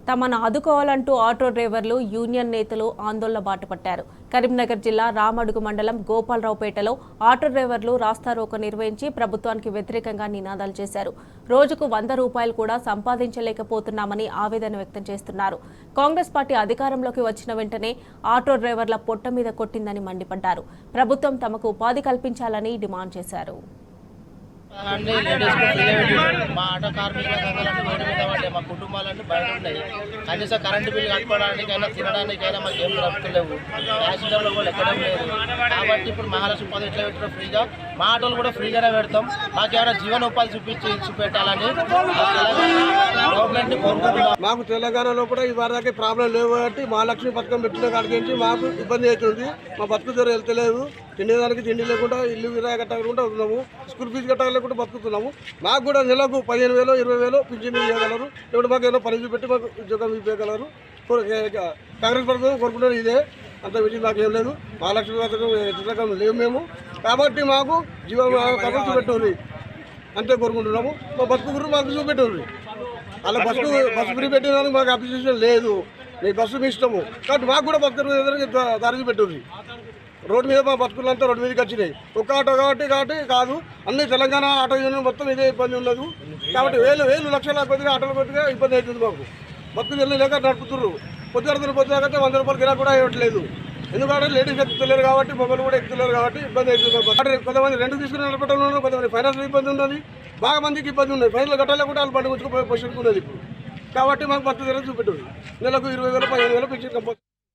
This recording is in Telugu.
తమను ఆదుకోవాలంటూ ఆటో డ్రైవర్లు యూనియన్ నేతలు ఆందోళన బాటపట్టారు. కరీంనగర్ జిల్లా రామడుగు మండలం గోపాలరావుపేటలో ఆటో డ్రైవర్లు రాస్తారోకో నిర్వహించి ప్రభుత్వానికి వ్యతిరేకంగా నినాదాలు చేశారు. రోజుకు 100 రూపాయలు కూడా సంపాదించలేకపోతున్నామని ఆవేదన వ్యక్తం చేస్తున్నారు. కాంగ్రెస్ పార్టీ అధికారంలోకి వచ్చిన వెంటనే ఆటో డ్రైవర్ల పొట్ట మీద కొట్టిందని మండిపడ్డారు. ప్రభుత్వం తమకు ఉపాధి కల్పించాలని డిమాండ్ చేశారు. మా ఆటో కార్మికులందరూ రోడ్డు మీద పడ్డాయి. మా కుటుంబాలన్నీ బయట ఉన్నాయి. కనీసం కరెంటు బిల్లు కట్టుకోవడానికైనా తినడానికైనా మాకు ఏం దొరుకుతలేవు. ప్యాసింజర్లు కూడా ఎక్కడం లేదు. కాబట్టి ఇప్పుడు మహాలక్ష్మి పదవి ఎట్లా పెట్టడం ఫ్రీగా, మా ఆటోలు కూడా ఫ్రీగానే పెడతాం. మాకేమైనా జీవనోపాధి చూపెట్టాలని గవర్నమెంట్ కోరుకుంటున్నాం. మాకు తెలంగాణలో కూడా ఈ వారికి ప్రాబ్లం లేవు కాబట్టి మహాలక్ష్మి పథకం పెట్టిన కాడికి మాకు ఇబ్బంది అవుతుంది. మా బతుకు ధర వెళ్తలేవు. తినేదానికి తిండి లేకుండా, ఇల్లు కిరాయి కట్టకుండా ఉన్నాము. స్కూల్ ఫీజు కట్టాలకుండా బతుకుతున్నాము. మాకు కూడా నెలకు 15,000 20,000 పింఛన్ ఇవ్వగలరు. ఇప్పుడు మాకు ఏదో పని పెట్టి మాకు ఉద్యోగం ఇవ్వగలరు. కాంగ్రెస్ ప్రభుత్వం కోరుకుంటారు. ఇదే అంత విషయం మాకు ఏం లేదు. మహాలక్ష్మి పథకం లేవు మేము. కాబట్టి మాకు జీవనం చూపెట్టారు అంతే కోరుకుంటున్నాము. మా బతుకు గురించి మాకు చూపెట్టారు. అలా బస్సు ఫ్రీ పెట్టినందుకు మాకు అప్లికేషన్ లేదు. మీ బస్సు మీ ఇష్టము. కాబట్టి మాకు కూడా బతుకు దారి చూపెట్టారు. రోడ్డు మీద మా బతుకులంతా రోడ్డు మీదకి వచ్చినాయి. ఒక్క ఆటో కాబట్టి కాదు, అన్ని తెలంగాణ ఆటో యూనియన్ మొత్తం ఇదే ఇబ్బంది ఉండదు. కాబట్టి వేలు లక్షల కొద్దిగా ఆటోల కొద్దిగా ఇబ్బంది అవుతుంది. మాకు బతుకు వెళ్ళలేక నడుపుతున్నారు. పొద్దుగడుతున్న పొద్దుగాక 100 రూపాయలు గిరా కూడా ఇవ్వట్లేదు. ఎందుకంటే లేడీస్ ఎక్కుతలేరు కాబట్టి, మొబైల్ కూడా ఎక్కుతలేరు కాబట్టి ఇబ్బంది అవుతుంది. కొంతమంది రెంట్ తీసుకుని నడపడం, కొంతమంది ఫైనాన్స్ ఇబ్బంది ఉన్నది. బాగా మందికి ఇబ్బంది ఉన్నది. ఫైనల్ కట్టాలి కూడా వాళ్ళు బండి గుంచుకుపోయి పొజిషన్ ఉన్నది ఇప్పుడు. కాబట్టి మాకు బతుకు ధర చూపెట్టారు. నెలకు 20,000 15,000 పెన్షన్ కంపల్సరీ.